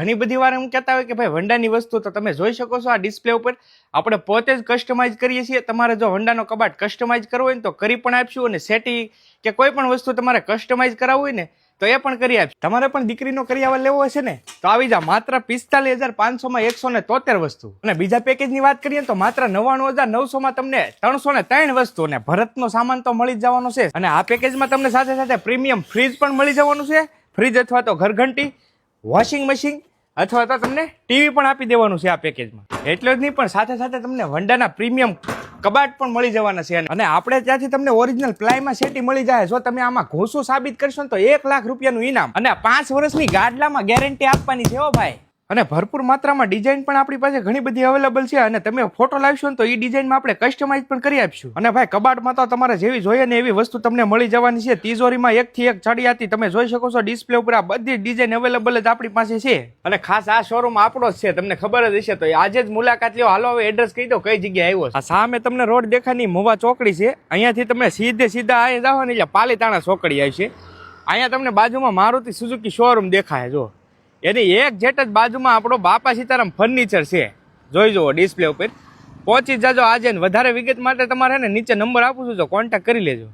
ઘણી બધી વાર એમ કહેતા હોય કે ભાઈ વંડાની વસ્તુ તો તમે જોઈ શકો છો આ ડિસ્પ્લે ઉપર આપણે પોતે જ કસ્ટમાઇઝ કરીએ છીએ. તમારે જો વંડાનો કબાટ કસ્ટમાઇઝ કરવો હોય ને તો કરી પણ આપશું, અને સેટી કે કોઈ પણ વસ્તુ તમારે કસ્ટમાઇઝ કરાવવું હોય ને તો એ પણ કરી આપશું. તમારે પણ દીકરીનો કરિયાવર લેવો હશે ને તો આવી જા, માત્ર 45,500 માં 173 વસ્તુ. અને બીજા પેકેજની વાત કરીએ તો માત્ર 99,900 માં તમને 303 વસ્તુ અને ભરતનો સામાન તો મળી જ જવાનો છે. અને આ પેકેજમાં તમને સાથે સાથે પ્રીમિયમ ફ્રીજ પણ મળી જવાનું છે. ફ્રીજ અથવા તો ઘરઘંટી, વોશિંગ મશીન અથવા તો તમને ટીવી પણ આપી દેવાનું છે આ પેકેજમાં. એટલું જ નહીં પણ સાથે સાથે તમને વંડાના પ્રીમિયમ કબાટ પણ મળી જવાના છે. અને આપણે ત્યાંથી તમને ઓરિજિનલ પ્લાયમાં સેટી મળી જાય. જો તમે આમાં ઘોસું સાબિત કરશો ને તો 1 લાખ રૂપિયાનું ઇનામ અને 5 વર્ષની ગાડલામાં ગેરંટી આપવાની છે હો ભાઈ. અને ભરપૂર માત્રામાં ડિઝાઇન પણ આપણી પાસે ઘણી બધી અવેલેબલ છે. અને તમે ફોટો લાવશો ને તો એ ડિઝાઇનમાં આપણે કસ્ટમાઇઝ પણ કરી આપશું. અને ભાઈ કબાટમાં તો તમારે જેવી જોઈએ ને એવી વસ્તુ તમને મળી જવાની છે. તિજોરીમાં એકથી એક ચડિયાતી તમે જોઈ શકો છો ડિસ્પ્લે ઉપર આ બધી ડિઝાઇન અવેલેબલ જ આપણી પાસે છે. અને ખાસ આ શોરૂમ આપણો જ છે, તમને ખબર જ હશે. તો આજે જ મુલાકાત લ્યો. હાલો હવે એડ્રેસ કહી દો કઈ જગ્યાએ આવ્યો. આ સામે તમને રોડ દેખાની મુવા ચોકડી છે. અહીંયાથી તમે સીધા અહીં જાઓ ને એટલે પાલીતાણા ચોકડી આવશે. અહીંયા તમને બાજુમાં મારુતિ સુઝુકી શોરૂમ દેખાય. જો એની એક જેટ જ બાજુમાં આપણો બાપા સીતારામ ફર્નિચર છે. જોઈ જુઓ ડિસ્પ્લે ઉપર. પહોંચી જાજો આજે. વધારે વિગત માટે તમારે ને નીચે નંબર આપું છું, તો કોન્ટેક્ટ કરી લેજો.